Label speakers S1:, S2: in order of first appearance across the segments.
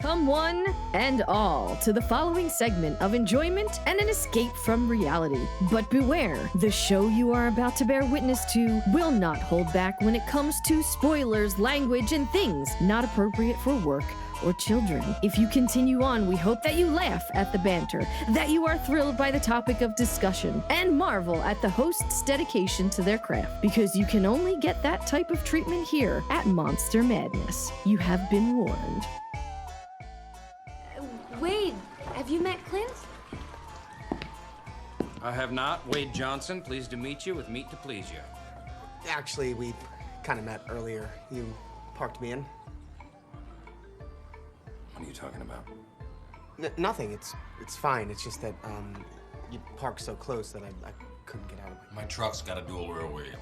S1: Come one and all to the following segment of enjoyment and an escape from reality. But beware, the show you are about to bear witness to will not hold back when it comes to spoilers, language, and things not appropriate for work or children. If you continue on, we hope that you laugh at the banter, that you are thrilled by the topic of discussion, and marvel at the host's dedication to their craft, because you can only get that type of treatment here at Monster Madness. You have been warned.
S2: Wade, have you met Clint?
S3: I have not. Wade Johnson, pleased to meet you with meat to please you.
S4: Actually, we kind of met earlier. You parked me in.
S3: What are you talking about?
S4: Nothing. It's fine. It's just that you parked so close that I couldn't get out of it.
S5: My truck's got a dual rear wheel.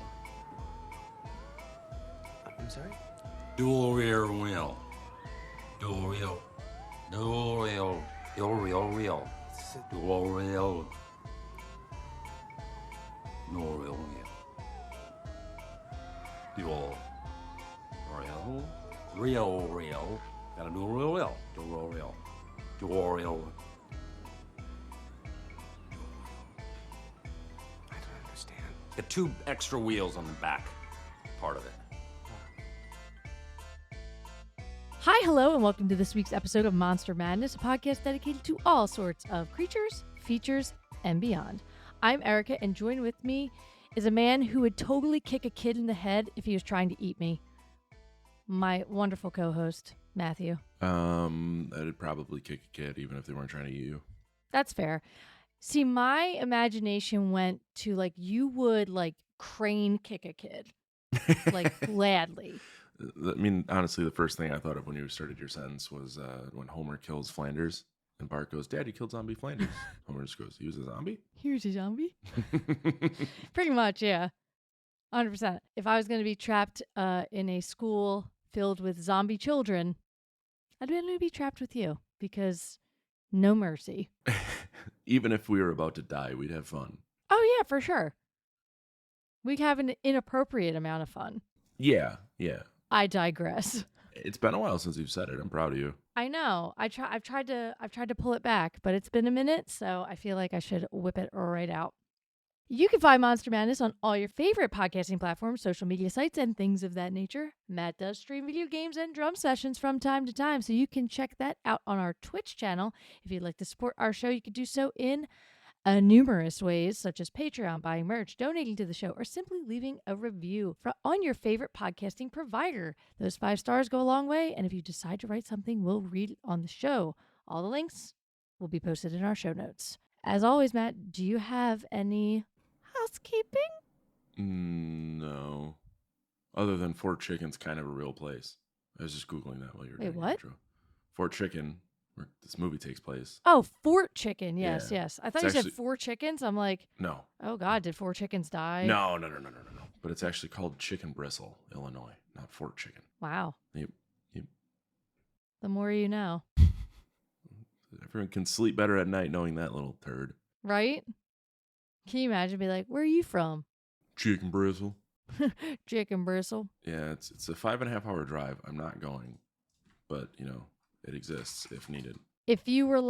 S4: I'm sorry?
S5: Dual rear wheel. Dual wheel. Dual wheel. Dual wheel wheel. Dual wheel. Dual wheel wheel. Dual real. Real. Got a dual real wheel. Dual real. Dual real.
S4: I don't understand.
S3: Got 2 extra wheels on the back part of it.
S6: Hi, hello, and welcome to this week's episode of Monster Madness, a podcast dedicated to all sorts of creatures, features, and beyond. I'm Erika, and joined with me is a man who would totally kick a kid in the head if he was trying to eat me. My wonderful co-host, Matthew.
S7: I'd probably kick a kid even if they weren't trying to eat you.
S6: That's fair. See, my imagination went to, you would, crane kick a kid. Gladly.
S7: I mean, honestly, the first thing I thought of when you started your sentence was when Homer kills Flanders and Bart goes, "Dad, you killed zombie Flanders." Homer just goes, "He was a zombie?"
S6: Here's a zombie. Pretty much, yeah. 100%. If I was going to be trapped in a school filled with zombie children, I'd want to be trapped with you because no mercy.
S7: Even if we were about to die, we'd have fun.
S6: Oh, yeah, for sure. We'd have an inappropriate amount of fun.
S7: Yeah.
S6: I digress.
S7: It's been a while since you've said it. I'm proud of you.
S6: I know. I've tried to pull it back, but it's been a minute, so I feel like I should whip it right out. You can find Monster Madness on all your favorite podcasting platforms, social media sites, and things of that nature. Matt does stream video games and drum sessions from time to time, so you can check that out on our Twitch channel. If you'd like to support our show, you can do so in numerous ways, such as Patreon, buying merch, donating to the show, or simply leaving a review on your favorite podcasting provider. Those 5 stars go a long way, and if you decide to write something, we'll read it on the show. All the links will be posted in our show notes. As always, Matt, do you have any housekeeping?
S7: No. Other than Fort Chicken's kind of a real place. I was just Googling that while you were doing
S6: what?
S7: the intro. Fort Chicken, where this movie takes place.
S6: Oh, Fort Chicken. Yes,
S7: Yeah.
S6: yes. I thought
S7: It's
S6: you
S7: actually-
S6: said 4 chickens. I'm like,
S7: No.
S6: oh, God, did 4 chickens die?
S7: No. But it's actually called Chicken Bristle, Illinois, not Fort Chicken.
S6: Wow.
S7: Yep.
S6: The more you know.
S7: Everyone can sleep better at night knowing that little turd.
S6: Right? Can you imagine? Be like, where are you from?
S7: Chicken Bristle.
S6: Chicken Bristle.
S7: Yeah, it's a 5.5 hour drive. I'm not going, but it exists if needed.
S6: If you were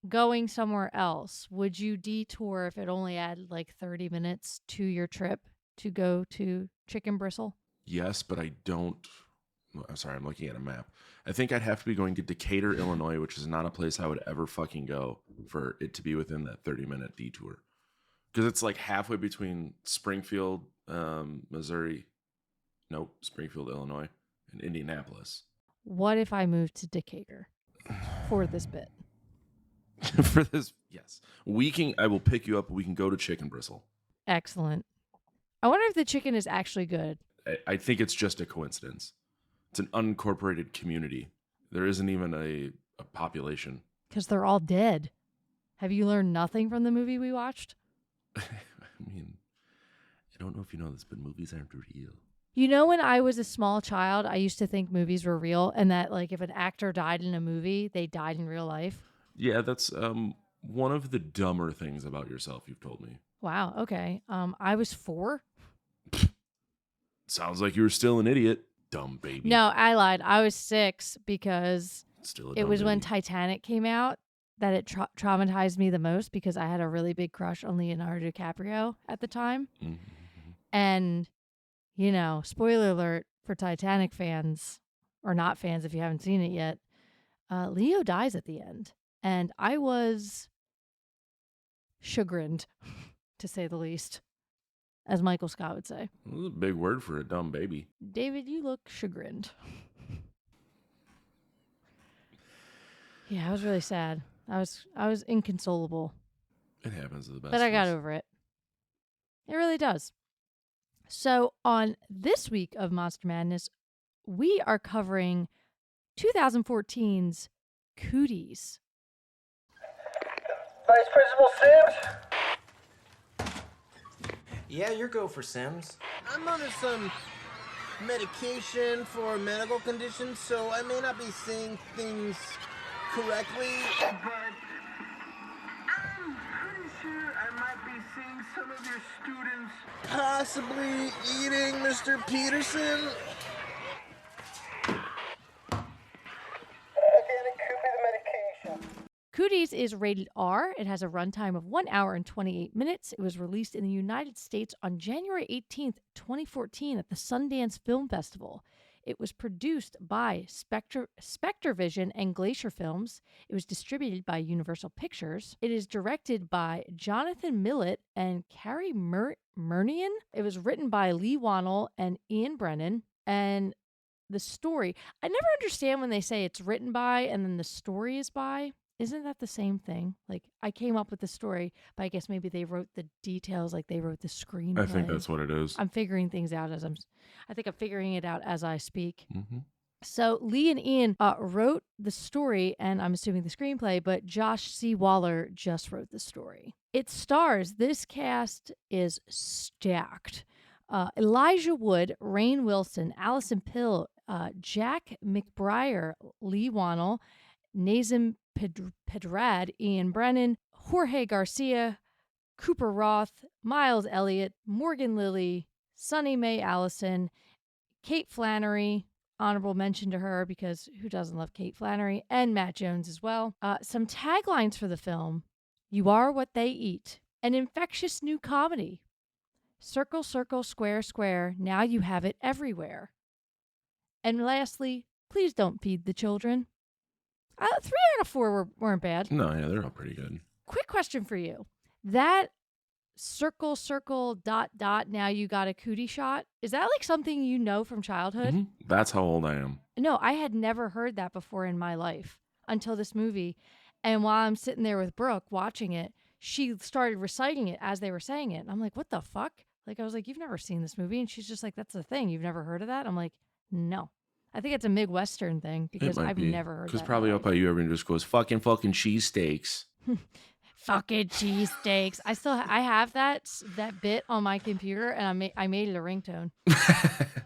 S6: going somewhere else, would you detour if it only added 30 minutes to your trip to go to Chicken Bristle?
S7: Yes, but I don't. I'm sorry, I'm looking at a map. I think I'd have to be going to Decatur, Illinois, which is not a place I would ever fucking go for it to be within that 30-minute detour. Because it's halfway between Springfield, Missouri, Springfield, Illinois, and Indianapolis.
S6: What if I moved to Decatur for this bit?
S7: For this, yes. I will pick you up. We can go to Chicken Bristle.
S6: Excellent. I wonder if the chicken is actually good.
S7: I think it's just a coincidence. It's an unincorporated community. There isn't even a population.
S6: Because they're all dead. Have you learned nothing from the movie we watched?
S7: I mean, I don't know if you know this, but movies aren't real.
S6: When I was a small child, I used to think movies were real and that if an actor died in a movie, they died in real life.
S7: Yeah, that's one of the dumber things about yourself you've told me.
S6: Wow, okay. I was 4.
S7: Sounds like you were still an idiot. Dumb baby.
S6: No, I lied. I was 6 because
S7: Still a
S6: it
S7: dumb
S6: was when
S7: baby.
S6: Titanic came out that it traumatized me the most because I had a really big crush on Leonardo DiCaprio at the time.
S7: Mhm.
S6: And, you know, spoiler alert for Titanic fans, or not fans if you haven't seen it yet, Leo dies at the end. And I was chagrined, to say the least, as Michael Scott would say.
S7: That was a big word for a dumb baby.
S6: David, you look chagrined. Yeah, I was really sad. I was inconsolable.
S7: It happens to the best.
S6: But I
S7: of
S6: got
S7: us.
S6: over it. It really does. So on this week of Monster Madness, we are covering 2014's Cooties.
S8: Vice Principal Sims?
S4: Yeah, your go for Sims.
S8: I'm under some medication for medical conditions, so I may not be saying things correctly.
S9: But I'm pretty sure I might be seeing some of your students.
S8: Possibly eating Mr. Peterson. Okay, it could be the medication.
S6: Cooties is rated R. It has a runtime of 1 hour and 28 minutes. It was released in the United States on January 18th, 2014 at the Sundance Film Festival. It was produced by Spectre Vision and Glacier Films. It was distributed by Universal Pictures. It is directed by Jonathan Millett and Carrie Murnian. It was written by Lee Wannell and Ian Brennan. And the story, I never understand when they say it's written by and then the story is by. Isn't that the same thing? Like, I came up with the story, but I guess maybe they wrote the details, like they wrote the screenplay.
S7: I think that's what it is.
S6: I'm figuring things out as I think I'm figuring it out as I speak.
S7: Mm-hmm.
S6: So Lee and Ian wrote the story, and I'm assuming the screenplay, but Josh C. Waller just wrote the story. It stars, this cast is stacked. Elijah Wood, Rainn Wilson, Allison Pill, Jack McBrayer, Lee Wannell, Nazem Pedrad, Ian Brennan, Jorge Garcia, Cooper Roth, Miles Elliott, Morgan Lilly, Sunny Mae Allison, Kate Flannery, honorable mention to her because who doesn't love Kate Flannery, and Matt Jones as well. Some taglines for the film: "You are what they eat," an infectious new comedy. "Circle, circle, square, square, now you have it everywhere." And lastly, "Please don't feed the children." 3 out of 4 weren't bad.
S7: No, yeah, they're all pretty good.
S6: Quick question for you. That circle, circle, dot, dot, now you got a cootie shot. Is that like something you know from childhood?
S7: Mhm. That's how old I am.
S6: No, I had never heard that before in my life until this movie. And while I'm sitting there with Brooke watching it, she started reciting it as they were saying it. And I'm like, what the fuck? Like, I was like, you've never seen this movie? And she's just like, that's the thing. You've never heard of that? I'm like, no. I think it's a Midwestern thing because I've never heard that.
S7: Because probably up by you, everyone just goes, fucking cheesesteaks.
S6: Fucking cheesesteaks. I have that bit on my computer, and I made it a ringtone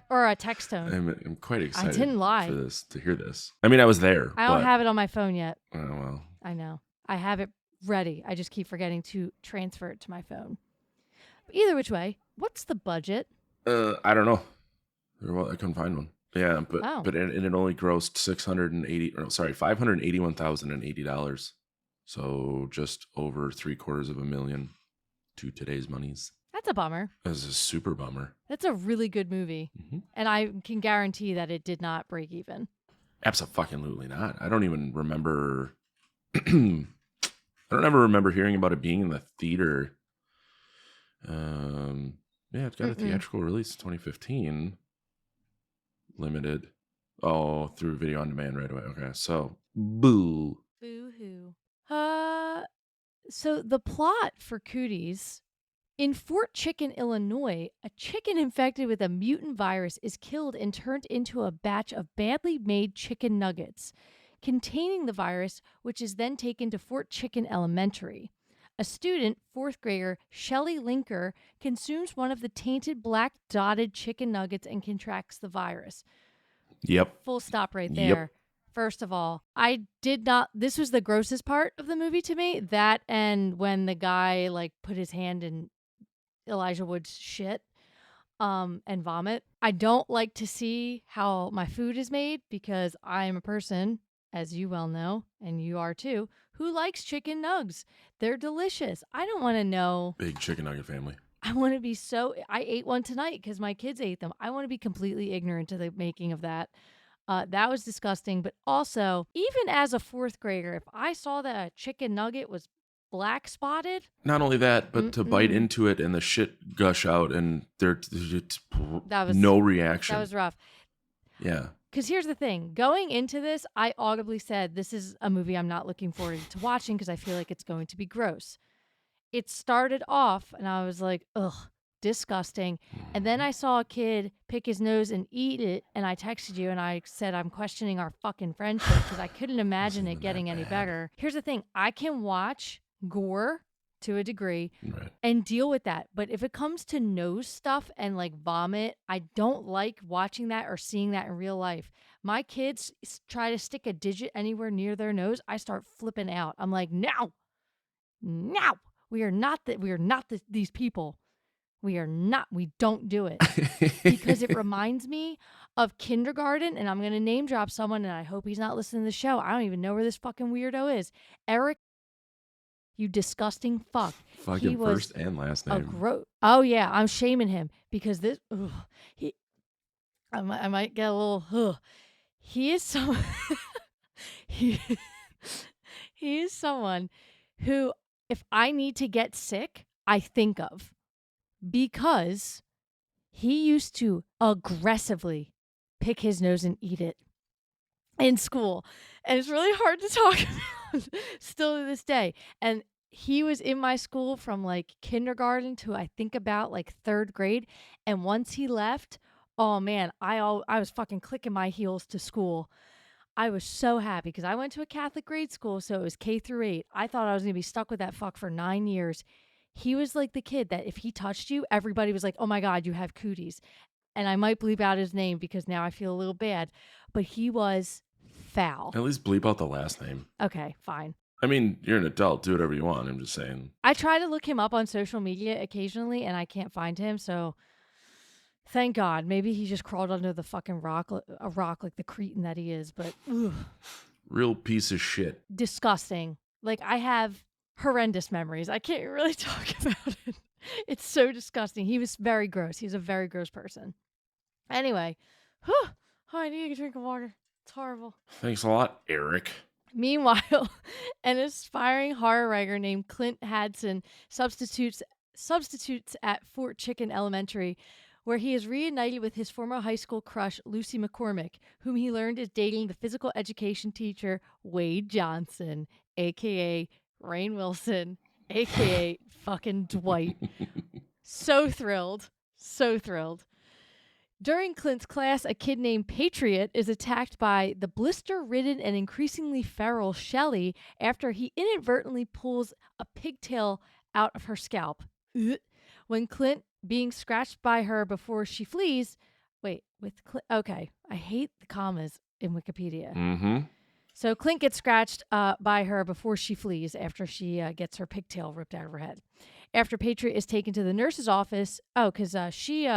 S6: or a text tone.
S7: I'm quite excited.
S6: I didn't lie.
S7: For this, to hear this. I mean, I was there.
S6: I don't have it on my phone yet.
S7: Oh, well.
S6: I know. I have it ready. I just keep forgetting to transfer it to my phone. But either which way, what's the budget?
S7: I don't know. I couldn't find one. Yeah, but
S6: Oh.
S7: but it only grossed $581,080. So just over $750,000 to today's monies.
S6: That's a bummer.
S7: That's a super bummer.
S6: That's a really good movie.
S7: Mm-hmm.
S6: And I can guarantee that it did not break even.
S7: Absolutely not. I don't even remember. I don't ever remember hearing about it being in the theater. Yeah, it's got a theatrical release in 2015. Limited. Oh, through video on demand right away. Okay, so boo.
S6: Boo-hoo. So the plot for Cooties: in Fort Chicken, Illinois, a chicken infected with a mutant virus is killed and turned into a batch of badly made chicken nuggets containing the virus, which is then taken to Fort Chicken Elementary. A student, 4th grader Shelley Linker, consumes one of the tainted black dotted chicken nuggets and contracts the virus.
S7: Yep.
S6: Full stop right
S7: Yep.
S6: there. First of all, this was the grossest part of the movie to me. That and when the guy like put his hand in Elijah Wood's shit. and vomit. I don't like to see how my food is made because I am a person, as you well know, and you are too, who likes chicken nugs. They're delicious. I don't want to know.
S7: Big chicken nugget family.
S6: I want to be I ate one tonight because my kids ate them. I want to be completely ignorant to the making of that. That was disgusting. But also, even as a fourth grader, if I saw that a chicken nugget was black spotted.
S7: Not only that, but to bite into it and the shit gush out and there's no reaction.
S6: That was rough.
S7: Yeah.
S6: Because here's the thing. Going into this, I audibly said, this is a movie I'm not looking forward to watching because I feel like it's going to be gross. It started off and I was like, ugh, disgusting. And then I saw a kid pick his nose and eat it. And I texted you and I said, I'm questioning our fucking friendship because I couldn't imagine it getting any better. Here's the thing. I can watch gore to a degree and deal with that. But if it comes to nose stuff and like vomit, I don't like watching that or seeing that in real life. My kids try to stick a digit anywhere near their nose. I start flipping out. I'm like, no. We are not these people. We don't do it. Because it reminds me of kindergarten, and I'm going to name drop someone, and I hope he's not listening to the show. I don't even know where this fucking weirdo is. Eric, you disgusting fuck.
S7: Fucking first and last name.
S6: Oh, yeah, I'm shaming him because this, I might get a little, He is someone, he is someone who, if I need to get sick, I think of because he used to aggressively pick his nose and eat it in school. And it's really hard to talk about still to this day. And he was in my school from like kindergarten to I think about like third grade. And once he left, oh man, I was fucking clicking my heels to school. I was so happy because I went to a Catholic grade school, so it was K through 8. I thought I was going to be stuck with that fuck for 9 years. He was like the kid that if he touched you, everybody was like, oh my God, you have cooties. And I might bleep out his name because now I feel a little bad. But he was foul.
S7: At least bleep out the last name.
S6: Okay, fine.
S7: I mean, you're an adult. Do whatever you want. I'm just saying.
S6: I try to look him up on social media occasionally, and I can't find him, so... Thank God. Maybe he just crawled under the fucking rock like the cretin that he is, but ugh.
S7: Real piece of shit.
S6: Disgusting. Like, I have horrendous memories. I can't really talk about it. It's so disgusting. He was very gross. He's a very gross person. Anyway, I need a drink of water. It's horrible.
S7: Thanks a lot, Eric.
S6: Meanwhile, an aspiring horror writer named Clint Hadson substitutes at Fort Chicken Elementary, where he is reunited with his former high school crush, Lucy McCormick, whom he learned is dating the physical education teacher, Wade Johnson, a.k.a. Rainn Wilson, a.k.a. fucking Dwight. So thrilled. So thrilled. During Clint's class, a kid named Patriot is attacked by the blister-ridden and increasingly feral Shelley after he inadvertently pulls a pigtail out of her scalp. When Clint being scratched by her before she flees. Okay. I hate the commas in Wikipedia.
S7: Mm-hmm.
S6: So Clint gets scratched by her before she flees after she gets her pigtail ripped out of her head. After Patriot is taken to the nurse's office, because she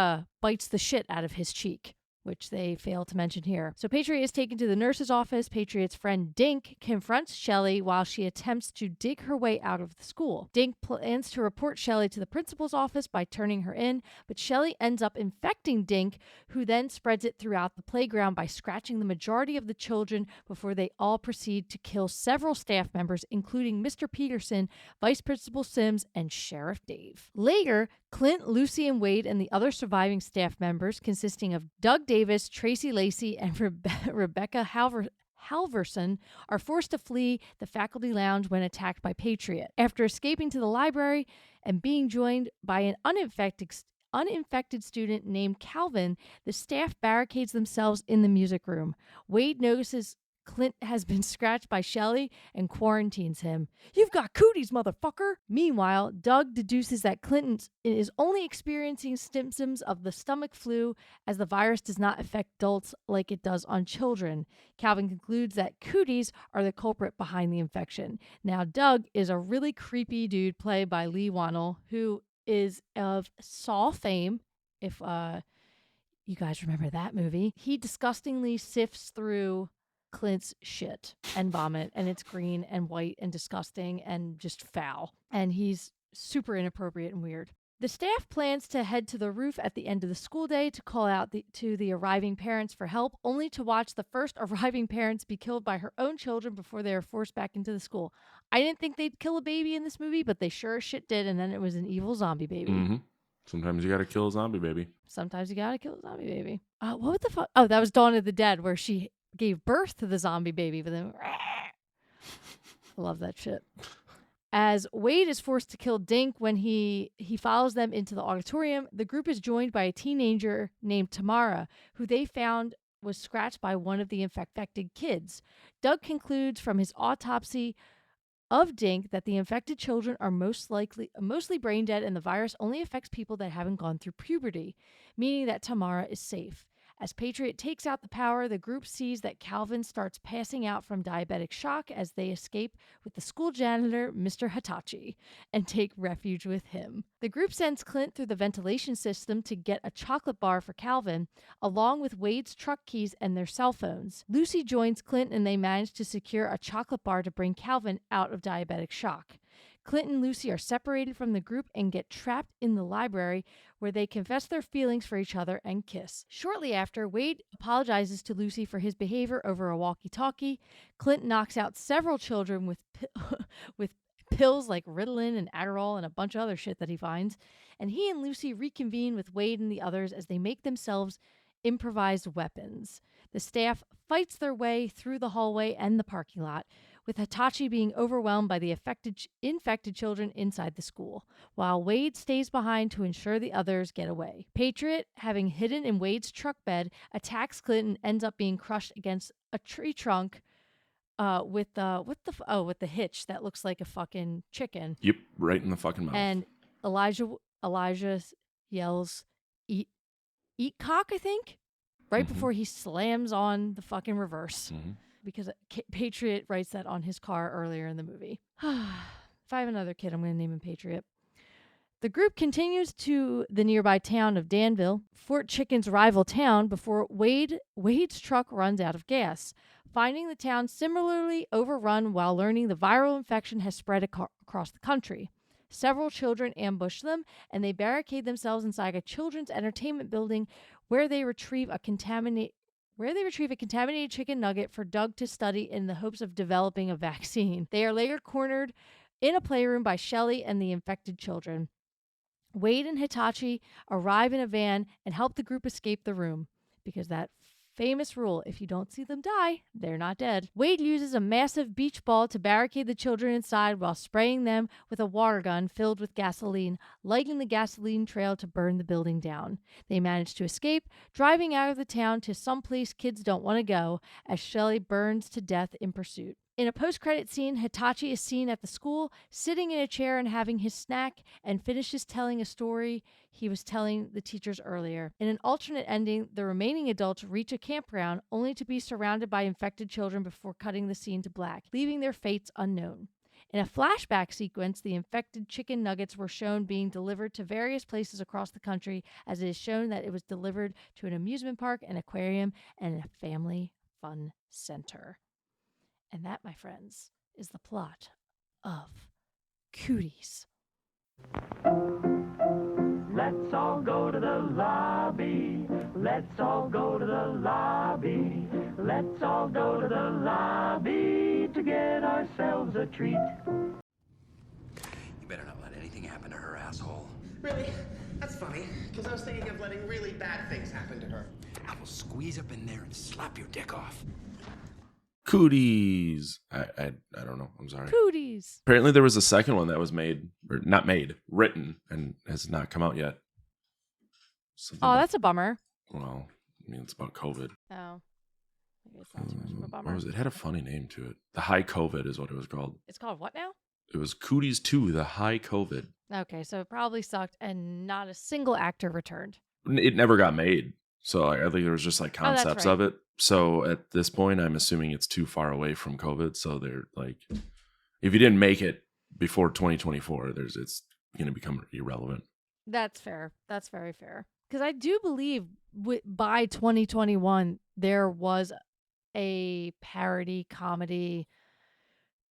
S6: bites the shit out of his cheek, which they fail to mention here. So Patriot is taken to the nurse's office. Patriot's friend Dink confronts Shelley while she attempts to dig her way out of the school. Dink plans to report Shelley to the principal's office by turning her in, but Shelley ends up infecting Dink, who then spreads it throughout the playground by scratching the majority of the children before they all proceed to kill several staff members, including Mr. Peterson, Vice Principal Sims, and Sheriff Dave. Later, Clint, Lucy, and Wade and the other surviving staff members, consisting of Doug Davis, Tracy Lacey, and Rebecca Halverson, are forced to flee the faculty lounge when attacked by Patriot. After escaping to the library and being joined by an uninfected student named Calvin, the staff barricades themselves in the music room. Wade notices Clint has been scratched by Shelley and quarantines him. You've got cooties, motherfucker! Meanwhile, Doug deduces that Clinton is only experiencing symptoms of the stomach flu, as the virus does not affect adults like it does on children. Calvin concludes that cooties are the culprit behind the infection. Now, Doug is a really creepy dude played by Lee Wannell, who is of Saw fame, if you guys remember that movie. He disgustingly sifts through Clint's shit and vomit, and it's green and white and disgusting and just foul. And he's super inappropriate and weird. The staff plans to head to the roof at the end of the school day to call out to the arriving parents for help, only to watch the first arriving parents be killed by her own children before they are forced back into the school. I didn't think they'd kill a baby in this movie, but they sure as shit did, and then it was an evil zombie baby.
S7: Mm-hmm. Sometimes you gotta kill a zombie baby.
S6: Sometimes you gotta kill a zombie baby. What the fuck? Oh, that was Dawn of the Dead, where she gave birth to the zombie baby, but then I love that shit. As Wade is forced to kill Dink when he follows them into the auditorium, the group is joined by a teenager named Tamara, who they found was scratched by one of the infected kids. Doug concludes from his autopsy of Dink that the infected children are mostly brain dead, and the virus only affects people that haven't gone through puberty, meaning that Tamara is safe. As Patriot takes out the power, the group sees that Calvin starts passing out from diabetic shock as they escape with the school janitor, Mr. Hitachi, and take refuge with him. The group sends Clint through the ventilation system to get a chocolate bar for Calvin, along with Wade's truck keys and their cell phones. Lucy joins Clint and they manage to secure a chocolate bar to bring Calvin out of diabetic shock. Clint and Lucy are separated from the group and get trapped in the library, where they confess their feelings for each other and kiss. Shortly after, Wade apologizes to Lucy for his behavior over a walkie-talkie. Clint knocks out several children with pills like Ritalin and Adderall and a bunch of other shit that he finds. And he and Lucy reconvene with Wade and the others as they make themselves improvised weapons. The staff fights their way through the hallway and the parking lot, with Hitachi being overwhelmed by the infected children inside the school, while Wade stays behind to ensure the others get away. Patriot, having hidden in Wade's truck bed, attacks Clint and ends up being crushed against a tree trunk with the hitch that looks like a fucking chicken.
S7: Yep, right in the fucking mouth.
S6: And Elijah yells, "Eat cock," I think, right before he slams on the fucking reverse. Because Patriot writes that on his car earlier in the movie. If I have another kid, I'm going to name him Patriot. The group continues to the nearby town of Danville, Fort Chicken's rival town, before Wade's truck runs out of gas. Finding the town similarly overrun while learning the viral infection has spread across the country. Several children ambush them, and they barricade themselves inside a children's entertainment building where they retrieve a contaminated chicken nugget for Doug to study in the hopes of developing a vaccine. They are later cornered in a playroom by Shelley and the infected children. Wade and Hitachi arrive in a van and help the group escape the room, because that famous rule, if you don't see them die, they're not dead. Wade uses a massive beach ball to barricade the children inside while spraying them with a water gun filled with gasoline, lighting the gasoline trail to burn the building down. They manage to escape, driving out of the town to some place kids don't want to go, as Shelley burns to death in pursuit. In a post-credit scene, Hitachi is seen at the school, sitting in a chair and having his snack, and finishes telling a story he was telling the teachers earlier. In an alternate ending, the remaining adults reach a campground, only to be surrounded by infected children before cutting the scene to black, leaving their fates unknown. In a flashback sequence, the infected chicken nuggets were shown being delivered to various places across the country, as it is shown that it was delivered to an amusement park, an aquarium, and a family fun center. And that, my friends, is the plot of Cooties.
S9: Let's all go to the lobby. Let's all go to the lobby. Let's all go to the lobby to get ourselves a treat.
S5: You better not let anything happen to her, asshole.
S4: Really? That's funny, because I was thinking of letting really bad things happen to her.
S5: I will squeeze up in there and slap your dick off.
S7: Cooties. I don't know. I'm sorry.
S6: Cooties.
S7: Apparently there was a second one that was written, and has not come out yet.
S6: That's a bummer.
S7: Well, I mean, it's about COVID.
S6: Oh. I guess not so much of a bummer.
S7: What was it? It had a funny name to it. The High COVID is what it was called.
S6: It's called what now?
S7: It was Cooties 2, The High COVID.
S6: Okay, so it probably sucked and not a single actor returned.
S7: It never got made. So I think there was just like concepts of it. So at this point, I'm assuming it's too far away from COVID. So they're like, if you didn't make it before 2024, it's going to become irrelevant.
S6: That's fair. That's very fair. because I do believe by 2021 there was a parody comedy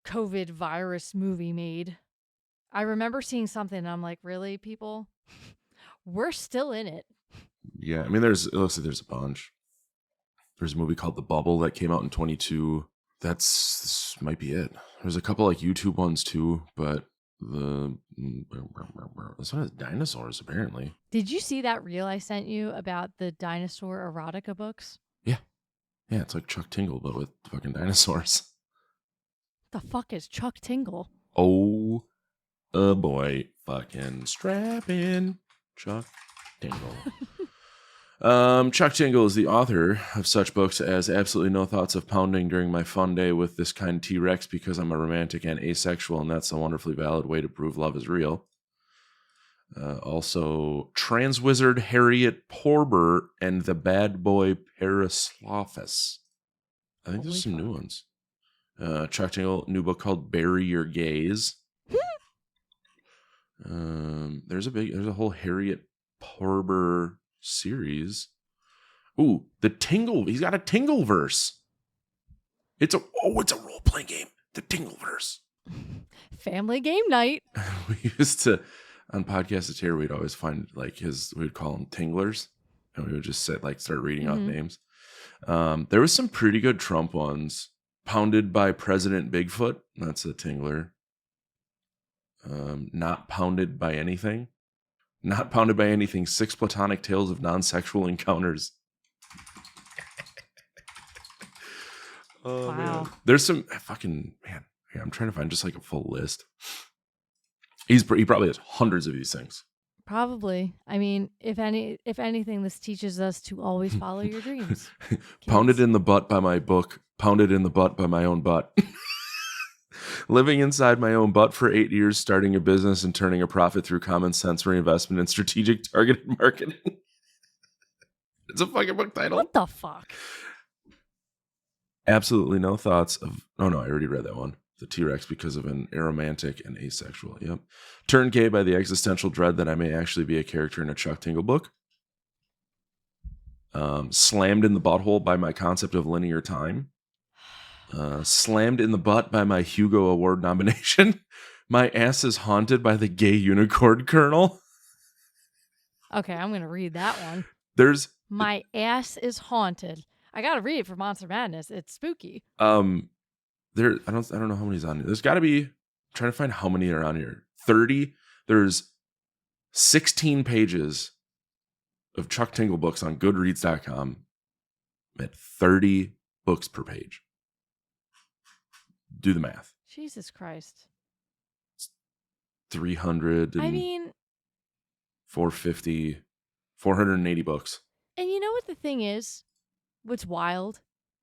S6: COVID virus movie made. I remember seeing something and I'm like, really, people? We're still in it.
S7: Yeah, I mean, it looks like there's a bunch. There's a movie called The Bubble that came out in 22. This might be it. There's a couple like YouTube ones too, but this one has dinosaurs apparently.
S6: Did you see that reel I sent you about the dinosaur erotica books?
S7: Yeah, it's like Chuck Tingle but with fucking dinosaurs.
S6: The fuck is Chuck Tingle?
S7: Oh, boy, fucking strap in, Chuck Tingle. Chuck Tingle is the author of such books as Absolutely No Thoughts of Pounding During My Fun Day with This Kind T-Rex Because I'm a Romantic and Asexual, and That's a Wonderfully Valid Way to Prove Love is Real. Also, Trans Wizard Harriet Porber and the Bad Boy Paraslophus. I think there's some new ones. Chuck Tingle, new book called Bury Your Gaze. There's a whole Harriet Porber series. Ooh, the Tingle. He's got a Tingle verse. It's a role-playing game. The Tingle verse.
S6: Family game night.
S7: We used to, on Podcast here, we'd always find we'd call them Tinglers. And we would just start reading out names. There was some pretty good Trump ones. Pounded by President Bigfoot. That's a Tingler. Not pounded by anything. Not pounded by anything. 6 platonic tales of non-sexual encounters.
S6: Wow.
S7: Man. There's some fucking man. Yeah, I'm trying to find just like a full list. He probably has hundreds of these things.
S6: Probably. I mean, if anything, this teaches us to always follow your dreams.
S7: Pounded in the butt by my book. Pounded in the butt by my own butt. Living inside my own butt for 8 years, starting a business and turning a profit through common sense reinvestment and strategic targeted marketing. It's a fucking book title.
S6: What the fuck?
S7: Absolutely no thoughts of... Oh, no, I already read that one. The T-Rex because of an aromantic and asexual. Yep. Turned gay by the existential dread that I may actually be a character in a Chuck Tingle book. Slammed in the butthole by my concept of linear time. Slammed in the butt by my Hugo Award nomination. My ass is haunted by the gay unicorn colonel.
S6: Okay, I'm going to read that one.
S7: There's...
S6: My ass is haunted. I got to read it for Monster Madness. It's spooky.
S7: I don't know how many's on here. There's got to be... I'm trying to find how many are on here. 30. There's 16 pages of Chuck Tingle books on Goodreads.com at 30 books per page. Do the math.
S6: Jesus Christ.
S7: 300.
S6: I mean...
S7: 450. 480 books.
S6: And you know what the thing is? What's wild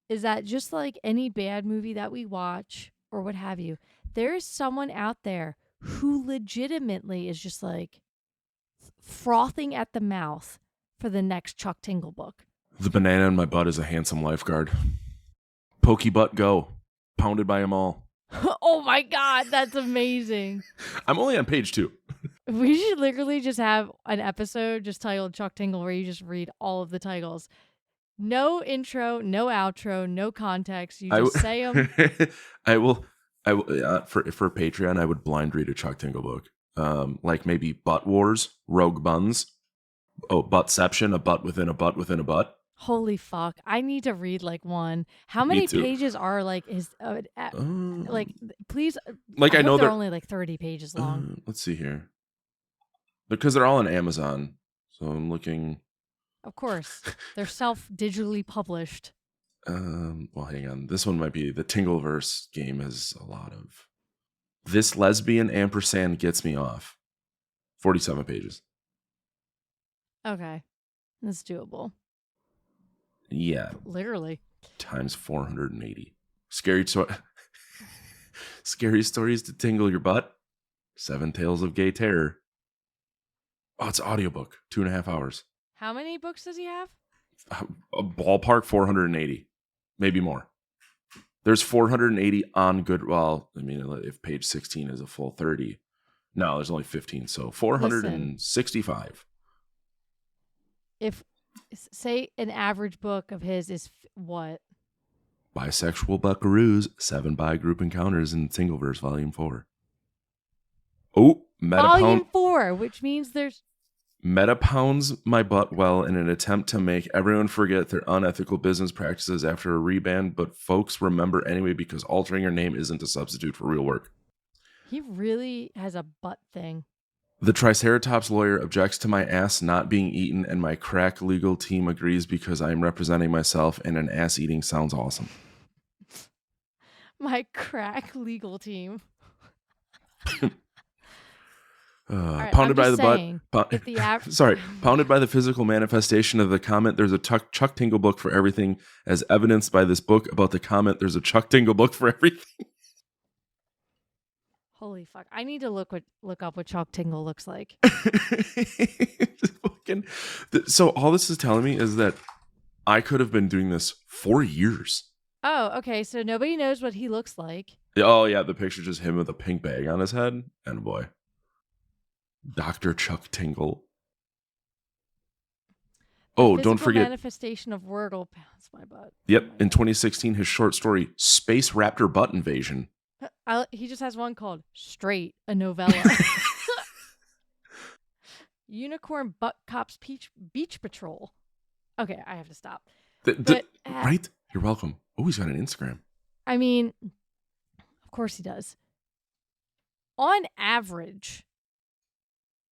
S6: is that just like any bad movie that we watch or what have you, there is someone out there who legitimately is just like frothing at the mouth for the next Chuck Tingle book.
S7: The banana in my butt is a handsome lifeguard. Pokey butt go. Pounded by them all.
S6: Oh my God, that's amazing.
S7: I'm only on page 2.
S6: We should literally just have an episode just titled Chuck Tingle where you just read all of the titles. No intro, no outro, no context. You just say them.
S7: I will for Patreon, I would blind read a Chuck Tingle book. Like maybe Butt Wars, Rogue Buns. Oh, Buttception, a butt within a butt within a butt.
S6: Holy fuck. I need to read like one. How many pages are like his like please
S7: like I know
S6: they're only like 30 pages long.
S7: Let's see here. Because they're all on Amazon. So I'm looking.
S6: Of course. They're digitally published.
S7: Well, hang on. This one might be the Tingleverse game has a lot of. This lesbian ampersand gets me off. 47 pages.
S6: Okay. That's doable.
S7: Yeah.
S6: Literally.
S7: Times 480. Scary stories to tingle your butt. 7 Tales of Gay Terror. Oh, it's an audiobook. 2.5 hours.
S6: How many books does he have?
S7: A ballpark 480. Maybe more. There's 480 on good. Well, I mean, if page 16 is a full 30. No, there's only 15. So 465.
S6: if say an average book of his is what?
S7: Bisexual Buckaroos, 7 bi group encounters in Singleverse Volume 4. Oh,
S6: Volume 4, which means there's...
S7: Meta pounds my butt well in an attempt to make everyone forget their unethical business practices after a reband, but folks remember anyway because altering your name isn't a substitute for real work.
S6: He really has a butt thing.
S7: The Triceratops lawyer objects to my ass not being eaten, and my crack legal team agrees because I am representing myself, and an ass eating sounds awesome.
S6: My crack legal team.
S7: Pounded by the butt. Pounded by the physical manifestation of the comment. There's a Chuck Tingle book for everything, as evidenced by this book about the comment. There's a Chuck Tingle book for everything.
S6: Holy fuck! I need to look up what Chuck Tingle looks like.
S7: So all this is telling me is that I could have been doing this for years.
S6: Oh, okay. So nobody knows what he looks like.
S7: Oh yeah, the picture just him with a pink bag on his head, and boy. Dr. Chuck Tingle. Oh, don't forget.
S6: Manifestation of Wordle pounds my butt.
S7: Yep. In 2016, his short story, Space Raptor Butt Invasion.
S6: He just has one called Straight, a novella. Unicorn Butt Cops Beach Patrol. Okay, I have to stop.
S7: Right? You're welcome. Oh, he's got an Instagram.
S6: I mean, of course he does. On average,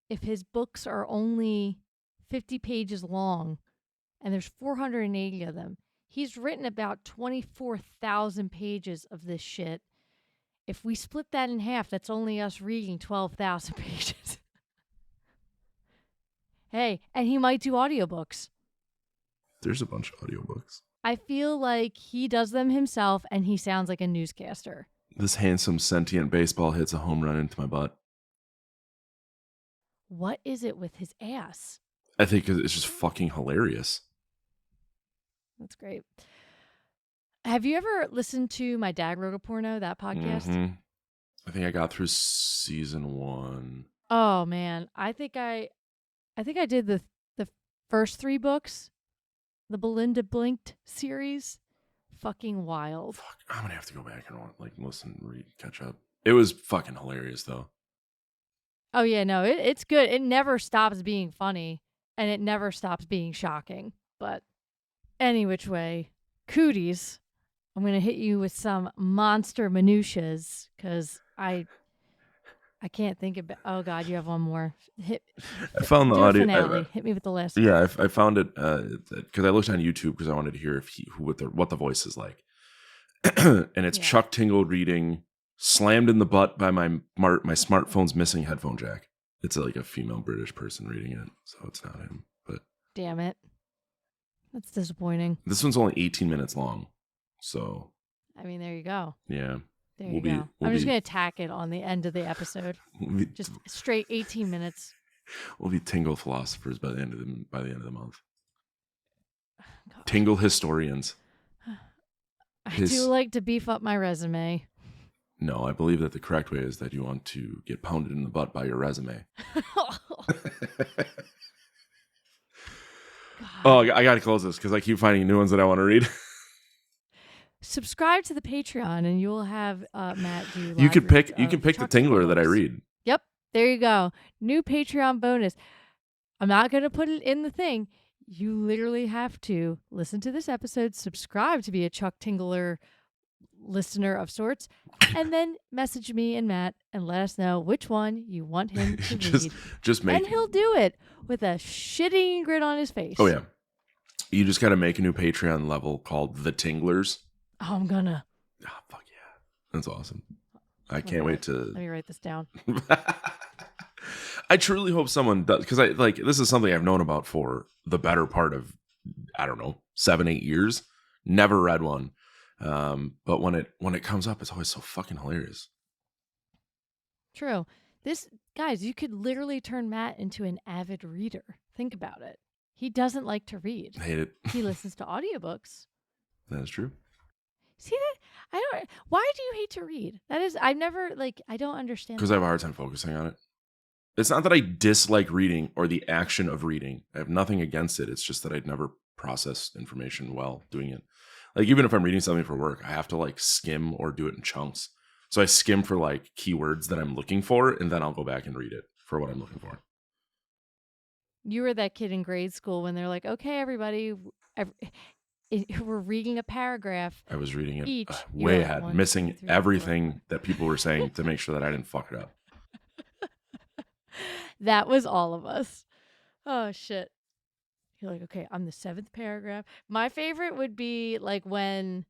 S6: if his books are only 50 pages long and there's 480 of them, he's written about 24,000 pages of this shit. If we split that in half, that's only us reading 12,000 pages. Hey, and he might do audiobooks.
S7: There's a bunch of audiobooks.
S6: I feel like he does them himself and he sounds like a newscaster.
S7: This handsome, sentient baseball hits a home run into my butt.
S6: What is it with his ass?
S7: I think it's just fucking hilarious.
S6: That's great. Have you ever listened to My Dad Wrote a Porno, that podcast?
S7: Mm-hmm. I think I got through season 1.
S6: Oh man, I think I did the first 3 books, the Belinda Blinked series. Fucking wild.
S7: Fuck, I'm gonna have to go back and listen, read, catch up. It was fucking hilarious though.
S6: Oh yeah, no, it's good. It never stops being funny, and it never stops being shocking. But any which way, Cooties, I'm gonna hit you with some monster minutiaes because I can't think of. Oh God, you have one more.
S7: I found the audio.
S6: Finale. Hit me with the last.
S7: Yeah, I found it because I looked on YouTube because I wanted to hear what the voice is like, and it's Chuck Tingle reading "Slammed in the Butt" by my smartphone's missing headphone jack. It's like a female British person reading it, so it's not him. But
S6: damn it, that's disappointing.
S7: This one's only 18 minutes long, so
S6: I mean, there you go.
S7: Yeah.
S6: There you go. I'm just going to tack it on the end of the episode. Just straight 18 minutes.
S7: We'll be Tingle philosophers by the end of the month. God. Tingle historians.
S6: I do like to beef up my resume.
S7: No, I believe that the correct way is that you want to get pounded in the butt by your resume. Oh, I got to close this because I keep finding new ones that I want to read.
S6: Subscribe to the Patreon and you'll have Matt do live
S7: You can pick
S6: Chuck
S7: the Tingler
S6: books.
S7: that I read.
S6: Yep, there you go. New Patreon bonus. I'm not going to put it in the thing. You literally have to listen to this episode, subscribe to be a Chuck Tingler listener of sorts, and then message me and Matt and let us know which one you want him to read.
S7: Just make
S6: and he'll do it with a shitting grin on his face.
S7: Oh yeah. You just got to make a new Patreon level called The Tinglers.
S6: Oh, I'm gonna.
S7: Oh, fuck yeah. That's awesome. I can't wait to.
S6: Let me write this down.
S7: I truly hope someone does, because this is something I've known about for the better part of, I don't know, 7-8 years. Never read one. But when it comes up, it's always so fucking hilarious.
S6: True. Guys, you could literally turn Matt into an avid reader. Think about it. He doesn't like to read.
S7: Hate it.
S6: He listens to audiobooks.
S7: That is true.
S6: See that? Why do you hate to read? That is, I don't understand.
S7: Because I have a hard time focusing on it. It's not that I dislike reading or the action of reading. I have nothing against it. It's just that I'd never process information well doing it. Like, even if I'm reading something for work, I have to like skim or do it in chunks. So I skim for like keywords that I'm looking for, and then I'll go back and read it for what I'm looking for.
S6: You were that kid in grade school when they're like, okay, everybody, we're reading a paragraph.
S7: I was reading it
S6: each.
S7: way
S6: You're
S7: ahead,
S6: like, 1,
S7: missing
S6: 2, 3,
S7: everything
S6: 4.
S7: that people were saying to make sure that I didn't fuck it up.
S6: That was all of us. Oh, shit. You're like, okay, I'm the 7th paragraph. My favorite would be like when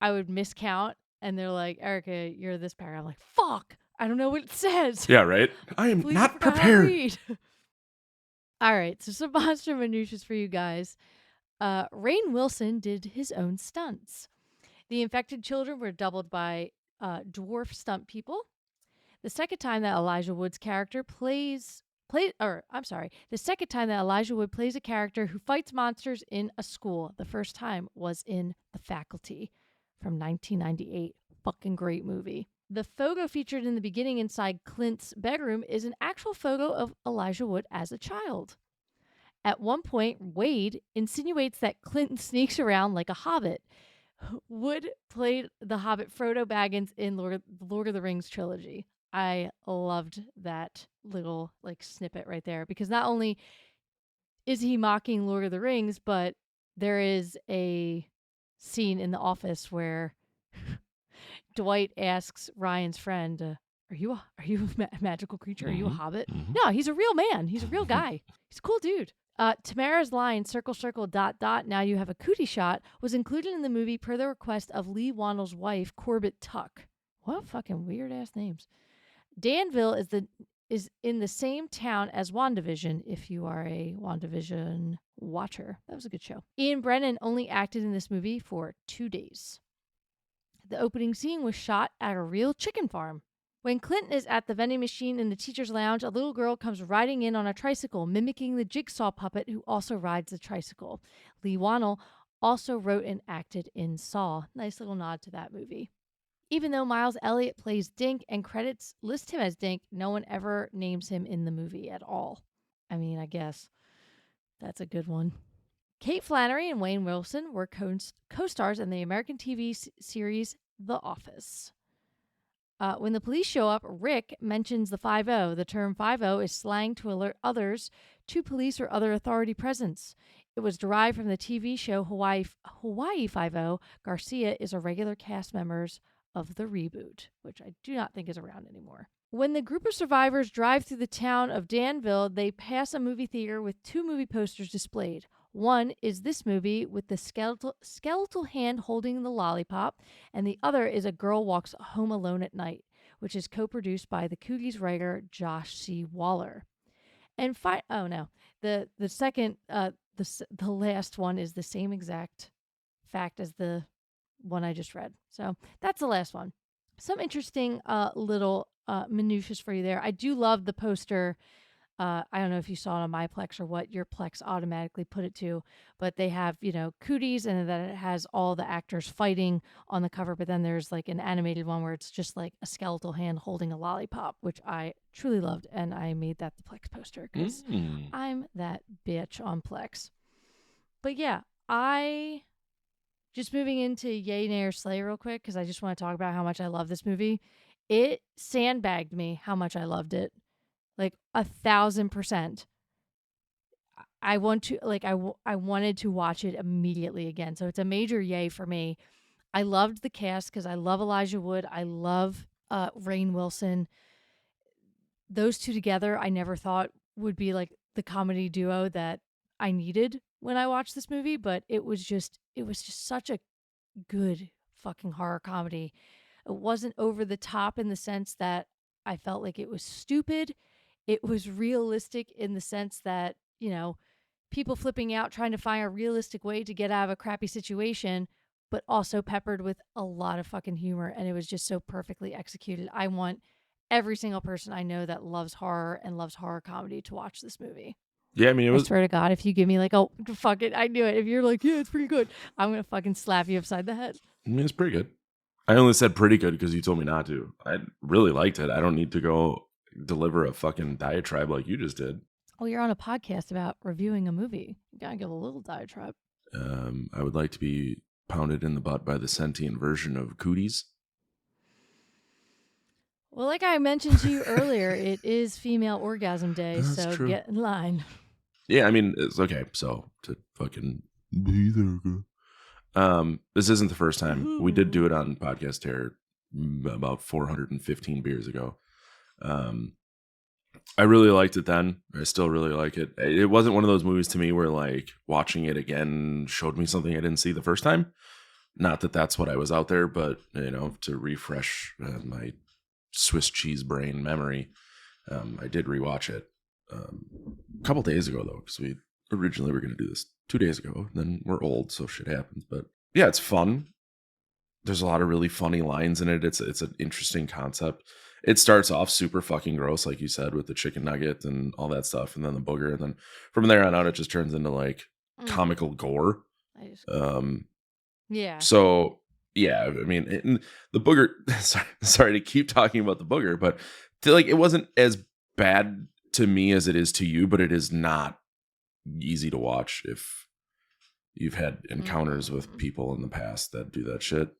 S6: I would miscount and they're like, Erika, you're this paragraph. I'm like, fuck, I don't know what it says.
S7: Yeah, right? I am
S6: Please
S7: not
S6: forgot how to
S7: prepared.
S6: read. All right, so some monster minutiae for you guys. Rainn Wilson did his own stunts. The infected children were doubled by dwarf stunt people. The second time that Elijah Wood's character the second time that Elijah Wood plays a character who fights monsters in a school. The first time was in The Faculty from 1998. Fucking great movie. The photo featured in the beginning inside Clint's bedroom is an actual photo of Elijah Wood as a child. At one point, Wade insinuates that Clint sneaks around like a hobbit. Wood played the hobbit Frodo Baggins in Lord of the Rings trilogy. I loved that little like snippet right there, because not only is he mocking Lord of the Rings, but there is a scene in The Office where Dwight asks Ryan's friend, "Are you a magical creature? Are you a hobbit?" No, he's a real man. He's a real guy. He's a cool dude. Tamara's line, circle, circle, dot, dot, now you have a cootie shot, was included in the movie per the request of Lee Wannell's wife, Corbett Tuck. What fucking weird-ass names. Danville is in the same town as WandaVision, if you are a WandaVision watcher. That was a good show. Ian Brennan only acted in this movie for 2 days. The opening scene was shot at a real chicken farm. When Clinton is at the vending machine in the teacher's lounge, a little girl comes riding in on a tricycle, mimicking the jigsaw puppet who also rides the tricycle. Lee Wannell also wrote and acted in Saw. Nice little nod to that movie. Even though Miles Elliott plays Dink and credits list him as Dink, no one ever names him in the movie at all. I mean, I guess that's a good one. Kate Flannery and Wayne Wilson were co-stars in the American TV series The Office. When the police show up, Rick mentions the 5-0. The term 5-0 is slang to alert others to police or other authority presence. It was derived from the TV show Hawaii 5-0. Garcia is a regular cast member of the reboot, which I do not think is around anymore. When the group of survivors drive through the town of Danville, they pass a movie theater with 2 movie posters displayed. One is this movie with the skeletal hand holding the lollipop, and the other is A Girl Walks Home Alone at Night, which is co-produced by the Cooties writer Josh C. Waller. And the second, the last one is the same exact fact as the one I just read. So that's the last one. Some interesting little minutiae for you there. I do love the poster. I don't know if you saw it on my Plex or what your Plex automatically put it to, but they have, Cooties, and then it has all the actors fighting on the cover, but then there's like an animated one where it's just like a skeletal hand holding a lollipop, which I truly loved, and I made that the Plex poster because I'm that bitch on Plex. But yeah, just moving into Yay, Nay, or Slay real quick, because I just want to talk about how much I love this movie. It sandbagged me how much I loved it. Like 1,000%. I wanted to watch it immediately again. So it's a major yay for me. I loved the cast because I love Elijah Wood. I love Rainn Wilson. Those two together, I never thought would be like the comedy duo that I needed when I watched this movie, but it was just such a good fucking horror comedy. It wasn't over the top in the sense that I felt like it was stupid. It was realistic in the sense that, people flipping out, trying to find a realistic way to get out of a crappy situation, but also peppered with a lot of fucking humor. And it was just so perfectly executed. I want every single person I know that loves horror and loves horror comedy to watch this movie.
S7: Yeah, I mean,
S6: I swear to God, if you give me like, oh, fuck it, I knew it. If you're like, yeah, it's pretty good, I'm going to fucking slap you upside the head.
S7: I mean, it's pretty good. I only said pretty good because you told me not to. I really liked it. I don't need to go deliver a fucking diatribe like you just did.
S6: Well, you're on a podcast about reviewing a movie. You gotta give a little diatribe.
S7: I would like to be pounded in the butt by the sentient version of Cooties.
S6: Well, like I mentioned to you earlier, it is Female Orgasm Day,
S7: That's
S6: so
S7: true.
S6: get in line.
S7: Yeah, I mean, it's okay. So to fucking be there, girl. This isn't the first time. We did do it on Podcast Terror about 415 beers ago. I really liked it then. I still really like it. It wasn't one of those movies to me where like watching it again showed me something I didn't see the first time. Not that that's what I was out there, but you know, to refresh my Swiss cheese brain memory, I did rewatch it a couple days ago though, because we originally were going to do this 2 days ago. Then we're old, so shit happens. But yeah, it's fun. There's a lot of really funny lines in it. It's an interesting concept. It starts off super fucking gross, like you said, with the chicken nugget and all that stuff, and then the booger, and then from there on out, it just turns into like comical gore.
S6: Yeah.
S7: So yeah, I mean, the booger. Sorry to keep talking about the booger, but it wasn't as bad to me as it is to you, but it is not easy to watch if you've had encounters with people in the past that do that shit.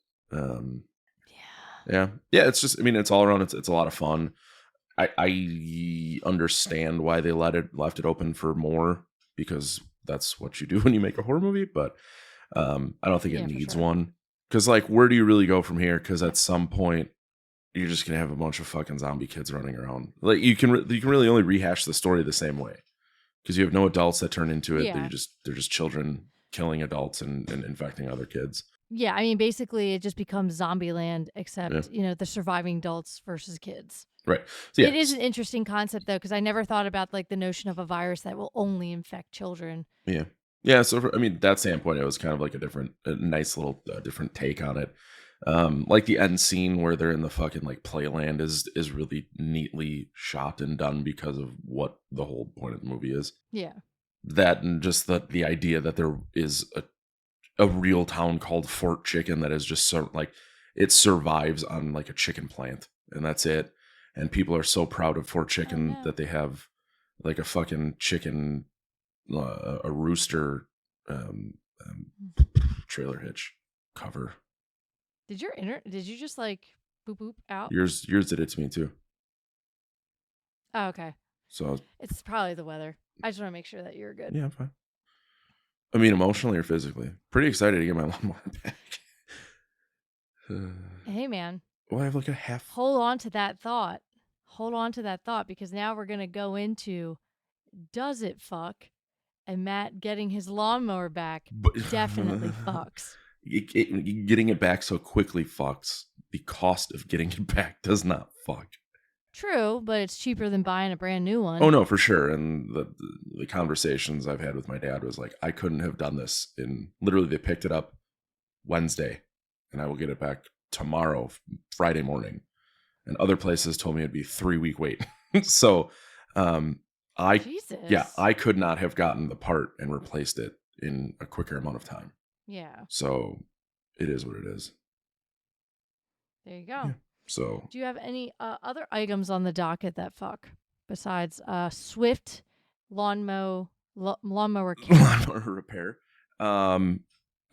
S7: Yeah. It's just, I mean, it's all around. It's a lot of fun. I understand why they left it open for more, because that's what you do when you make a horror movie. But I don't think it needs one, because like, where do you really go from here? Because at some point, you're just gonna have a bunch of fucking zombie kids running around. Like you can really only rehash the story the same way, because you have no adults that turn into it.
S6: Yeah.
S7: They're just children killing adults and infecting other kids.
S6: Yeah, I mean, basically, it just becomes Zombieland, except, you know, the surviving adults versus kids.
S7: Right. So, yeah.
S6: It is an interesting concept, though, because I never thought about, like, the notion of a virus that will only infect children.
S7: Yeah. Yeah, so, I mean, that standpoint, it was kind of like a nice little different take on it. Like the end scene where they're in the fucking, like, playland is really neatly shot and done because of what the whole point of the movie is.
S6: Yeah.
S7: That, and just the idea that there is a real town called Fort Chicken that is just so, like, it survives on like a chicken plant, and that's it. And people are so proud of Fort Chicken that they have like a fucking chicken, a rooster trailer hitch cover.
S6: Did you just like boop boop out?
S7: Yours did it to me too.
S6: Oh, okay.
S7: So
S6: it's probably the weather. I just want to make sure that you're good.
S7: Yeah, I'm fine. I mean, emotionally or physically. Pretty excited to get my lawnmower back.
S6: Hey, man.
S7: Well, I have like a half.
S6: Hold on to that thought. Because now we're going to go into, does it fuck? And Matt getting his lawnmower back definitely fucks.
S7: Getting it back so quickly fucks. The cost of getting it back does not fuck.
S6: True, but it's cheaper than buying a brand new one.
S7: Oh, no, for sure. And the conversations I've had with my dad was like, I couldn't have done this literally they picked it up Wednesday and I will get it back tomorrow, Friday morning. And other places told me it'd be 3-week wait. So I could not have gotten the part and replaced it in a quicker amount of time.
S6: Yeah.
S7: So it is what it is.
S6: There you go.
S7: Yeah. So,
S6: do you have any other items on the docket that fuck besides Swift lawnmower
S7: repair? I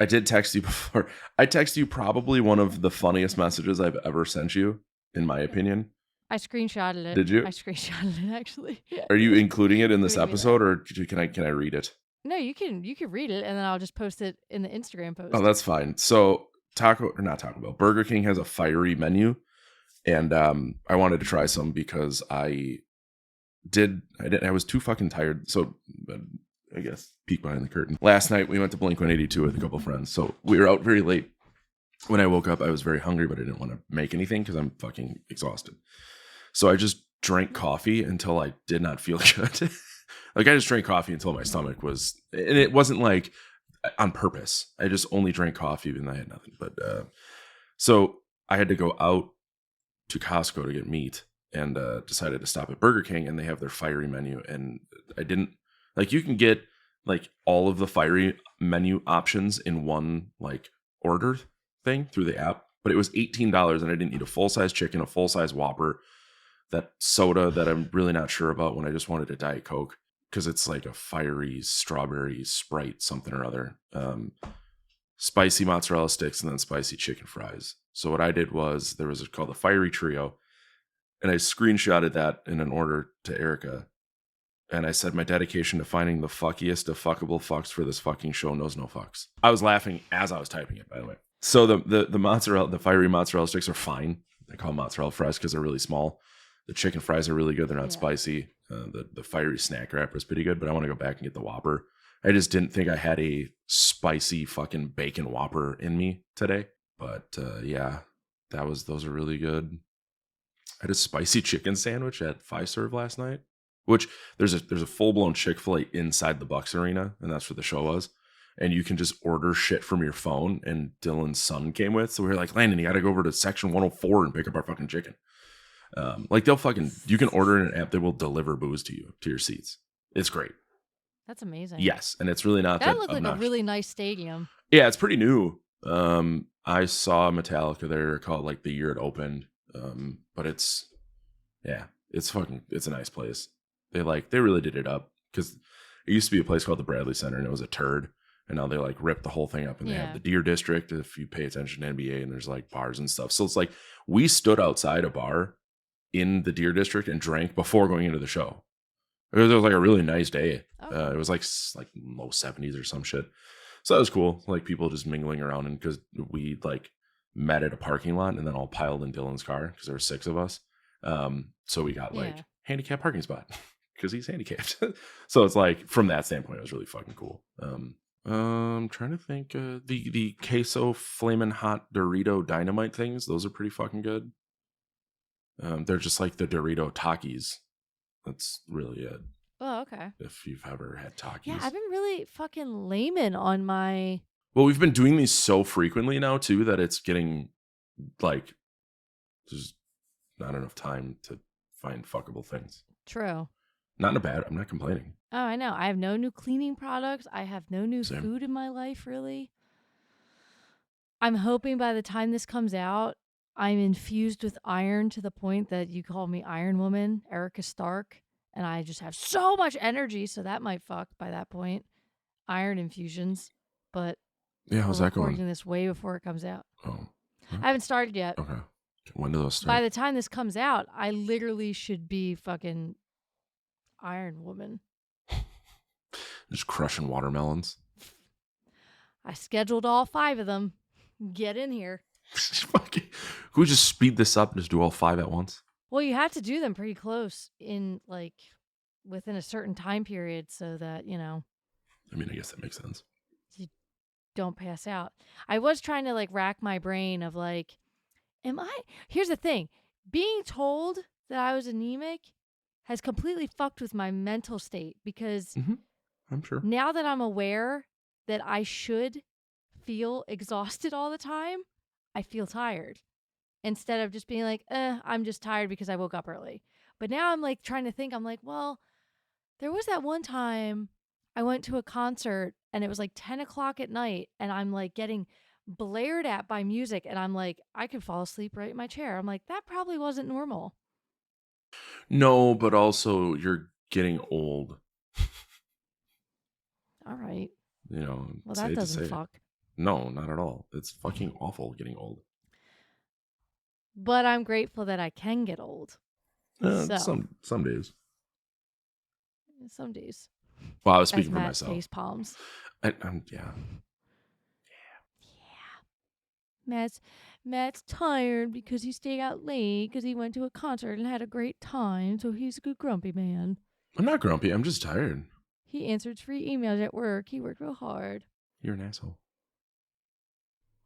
S7: did text you before. I texted you probably one of the funniest messages I've ever sent you, in my opinion.
S6: I screenshotted it.
S7: Did you?
S6: I screenshotted it actually.
S7: Are you including it in this episode, or can I read it?
S6: No, you can read it, and then I'll just post it in the Instagram post.
S7: Oh, that's fine. So Burger King has a fiery menu. And I wanted to try some because I was too fucking tired. So I guess peek behind the curtain. Last night we went to Blink-182 with a couple of friends. So we were out very late. When I woke up, I was very hungry, but I didn't want to make anything because I'm fucking exhausted. So I just drank coffee until I did not feel good. Like I just drank coffee until my stomach was, and it wasn't like on purpose. I just only drank coffee and I had nothing. But so I had to go out to Costco to get meat and decided to stop at Burger King, and they have their fiery menu. And I didn't like, you can get like all of the fiery menu options in one like order thing through the app, but it was $18 and I didn't eat a full-size chicken, a full-size Whopper, that soda that I'm really not sure about when I just wanted a Diet Coke, because it's like a fiery strawberry Sprite something or other. Spicy mozzarella sticks and then spicy chicken fries. So what I did was there was called the Fiery Trio, and I screenshotted that in an order to Erika. And I said, my dedication to finding the fuckiest of fuckable fucks for this fucking show knows no fucks. I was laughing as I was typing it, by the way. So the fiery mozzarella sticks are fine. I call them mozzarella fries because they're really small. The chicken fries are really good. They're not spicy. The fiery snack wrapper is pretty good, but I want to go back and get the Whopper. I just didn't think I had a spicy fucking bacon Whopper in me today. But yeah, those are really good. I had a spicy chicken sandwich at 5 Serve last night, which there's a full-blown Chick-fil-A inside the Bucks Arena, and that's what the show was. And you can just order shit from your phone, and Dylan's son came with. So we were like, Landon, you got to go over to section 104 and pick up our fucking chicken. You can order in an app that will deliver booze to you, to your seats. It's great.
S6: That's amazing.
S7: Yes, and it's really not
S6: that looked
S7: obnoxious.
S6: like a really nice stadium.
S7: Yeah, it's pretty new. I saw Metallica there called like the year it opened. But it's a nice place. They really did it up, because it used to be a place called the Bradley Center and it was a turd. And now they like ripped the whole thing up, and they have the Deer District if you pay attention to NBA, and there's like bars and stuff. So it's like we stood outside a bar in the Deer District and drank before going into the show. It was like a really nice day. It was like low 70s or some shit. So that was cool. Like people just mingling around, and because we like met at a parking lot and then all piled in Dylan's car because there were 6 of us. So we got like handicapped parking spot because he's handicapped. So it's like from that standpoint, it was really fucking cool. I'm trying to think. The queso flamin' hot Dorito dynamite things, those are pretty fucking good. They're just like the Dorito Takis. That's really it.
S6: Oh, okay.
S7: If you've ever had Takis.
S6: Yeah, I've been really fucking layman on my...
S7: Well, we've been doing these so frequently now too that it's getting like there's not enough time to find fuckable things.
S6: True.
S7: Not in a bad. I'm not complaining.
S6: Oh, I know. I have no new cleaning products. I have no new
S7: Same.
S6: food in my life, really. I'm hoping by the time this comes out, I'm infused with iron to the point that you call me Iron Woman, Erika Stark, and I just have so much energy, so that might fuck by that point. Iron infusions, but
S7: yeah, how's that going?
S6: Recording this way before it comes out.
S7: Oh, huh?
S6: I haven't started yet.
S7: Okay, when do those start?
S6: By the time this comes out, I literally should be fucking Iron Woman.
S7: Just crushing watermelons.
S6: I scheduled all 5 of them. Get in here.
S7: Can we just speed this up and just do all 5 at once?
S6: Well, you have to do them pretty close in like within a certain time period so that, you know.
S7: I mean, I guess that makes sense.
S6: You don't pass out. I was trying to like rack my brain of like, here's the thing. Being told that I was anemic has completely fucked with my mental state because
S7: I'm sure.
S6: Now that I'm aware that I should feel exhausted all the time, I feel tired. Instead of just being like, I'm just tired because I woke up early. But now I'm like trying to think, I'm like, well, there was that one time I went to a concert and it was like 10 o'clock at night and I'm like getting blared at by music and I'm like, I could fall asleep right in my chair. I'm like, that probably wasn't normal.
S7: No, but also you're getting old.
S6: All right.
S7: You know,
S6: well, that doesn't fuck.
S7: No, not at all. It's fucking awful getting old.
S6: But I'm grateful that I can get old.
S7: Some days.
S6: Some days.
S7: Well, I was speaking
S6: as
S7: for
S6: Matt
S7: myself.
S6: Face palms.
S7: Yeah.
S6: Matt's tired because he stayed out late because he went to a concert and had a great time. So he's a good grumpy man.
S7: I'm not grumpy. I'm just tired.
S6: He answered free emails at work. He worked real hard.
S7: You're an asshole.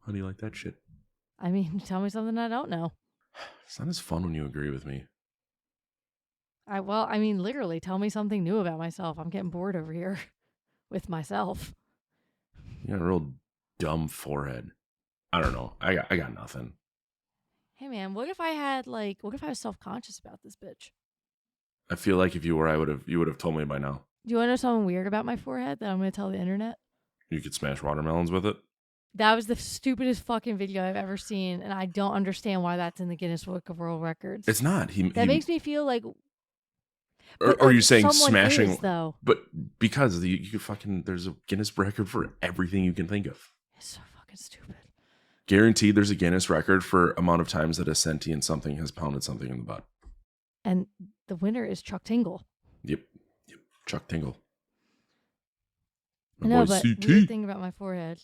S7: How do you like that shit?
S6: I mean, tell me something I don't know.
S7: It's not as fun when you agree with me.
S6: Literally, tell me something new about myself. I'm getting bored over here with myself.
S7: You got a real dumb forehead. I don't know. I got nothing.
S6: Hey man, what if I was self-conscious about this bitch?
S7: I feel like if you were, you would have told me by now.
S6: Do you want to know something weird about my forehead that I'm going to tell the internet?
S7: You could smash watermelons with it?
S6: That was the stupidest fucking video I've ever seen, and I don't understand why that's in the Guinness Book of World Records.
S7: It's not.
S6: That makes me feel like.
S7: Or are you saying
S6: someone
S7: smashing?
S6: is, though.
S7: But because you fucking there's a Guinness record for everything you can think of.
S6: It's so fucking stupid.
S7: Guaranteed, there's a Guinness record for amount of times that a sentient something has pounded something in the butt.
S6: And the winner is Chuck Tingle.
S7: Yep. Chuck Tingle.
S6: I know, but weird thing about my forehead.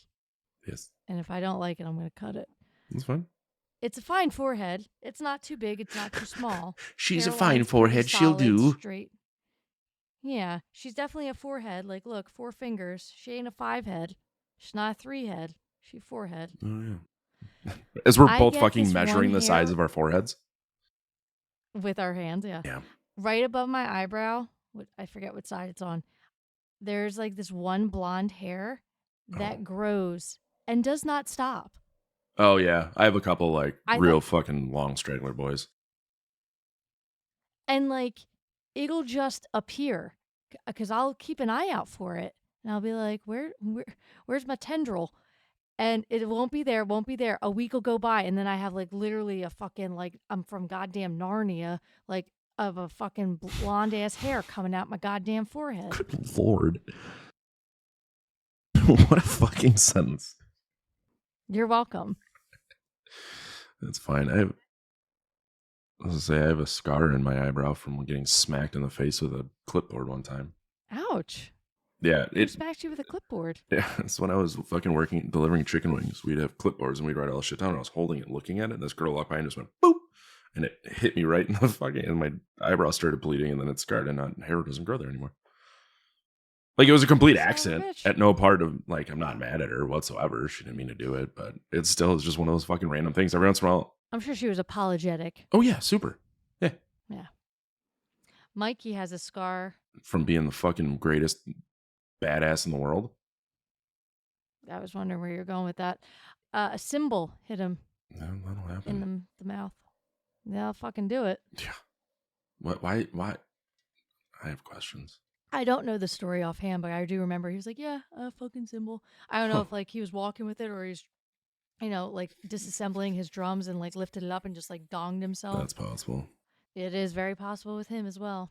S7: Yes.
S6: And if I don't like it, I'm going to cut it.
S7: That's fine.
S6: It's a fine forehead. It's not too big. It's not too small.
S7: She's
S6: Hairline's
S7: a fine forehead.
S6: pretty
S7: She'll
S6: solid,
S7: do.
S6: Straight. Yeah, she's definitely a forehead. Like, look, 4 fingers. She ain't a 5 head. She's not a 3 head. She's 4 head.
S7: Oh yeah. As we're
S6: I
S7: both
S6: get
S7: fucking
S6: this
S7: measuring
S6: one
S7: the size
S6: hair-
S7: of our foreheads.
S6: With our hands, yeah.
S7: Yeah.
S6: Right above my eyebrow, I forget what side it's on, there's like this one blonde hair that grows and does not stop.
S7: Oh yeah, I have a couple like
S6: I
S7: real fucking long straggler boys.
S6: And like, it'll just appear because I'll keep an eye out for it. And I'll be like, where's my tendril? And it won't be there, A week will go by, and then I have like literally a fucking like I'm from goddamn Narnia, like of a fucking blonde ass hair coming out my goddamn forehead.
S7: Good Lord. What a fucking sentence.
S6: You're welcome.
S7: That's fine. I was gonna say I have a scar in my eyebrow from getting smacked in the face with a clipboard one time.
S6: Ouch.
S7: Yeah,
S6: Who smacked you with a clipboard?
S7: Yeah, it's when I was fucking working delivering chicken wings. We'd have clipboards and we'd write all the shit down. And I was holding it, looking at it, and this girl walked by and just went boop, and it hit me right in the fucking, and my eyebrow started bleeding, and then it scarred, and hair doesn't grow there anymore. Like, it was a complete accident. At no part of, like, I'm not mad at her whatsoever. She didn't mean to do it, but it still is just one of those fucking random things. Every once in a while.
S6: I'm sure she was apologetic.
S7: Oh yeah, super. Yeah.
S6: Yeah. Mikey has a scar.
S7: From being the fucking greatest badass in the world.
S6: I was wondering where you're going with that. A cymbal hit him.
S7: No, that'll happen.
S6: In the mouth. Yeah, I'll fucking do it.
S7: Yeah. What? Why? I have questions.
S6: I don't know the story offhand, but I do remember he was like, yeah, a fucking cymbal. I don't know if like he was walking with it or he's, like disassembling his drums and like lifted it up and just like donged himself.
S7: That's possible.
S6: It is very possible with him as well.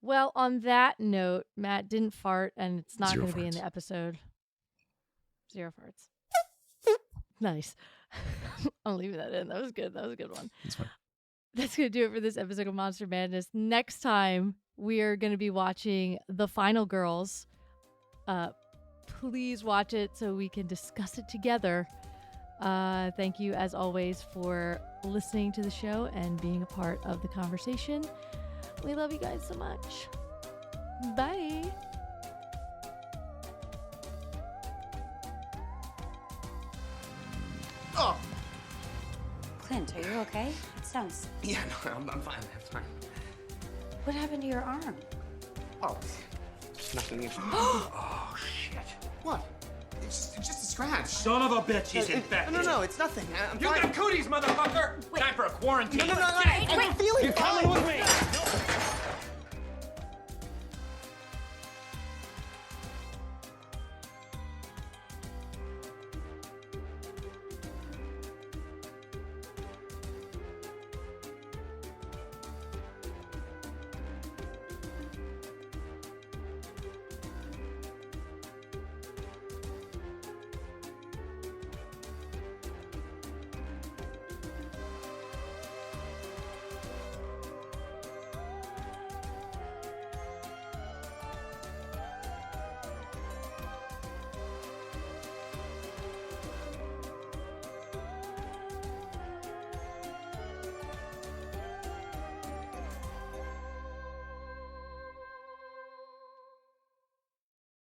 S6: Well, on that note, Matt didn't fart and it's not going to be in the episode. 0 farts. Nice. I'm leaving that in. That was good. That was a good one.
S7: That's fine.
S6: That's going to do it for this episode of Monster Madness. Next time, we are going to be watching The Final Girls. Please watch it so we can discuss it together. Thank you, as always, for listening to the show and being a part of the conversation. We love you guys so much. Bye.
S4: Oh!
S2: Clint, are you okay? It sounds...
S4: Yeah, no, I'm fine. I'm fine.
S2: What happened to your arm?
S4: Oh, nothing.
S3: Oh, shit.
S4: What? It's just a scratch.
S3: Son of a bitch, he's infected.
S4: No, it's nothing. I'm
S3: You
S4: fine.
S3: got cooties, motherfucker! Time for a quarantine.
S4: No, I'm feeling
S3: You're
S4: fine.
S3: coming with me.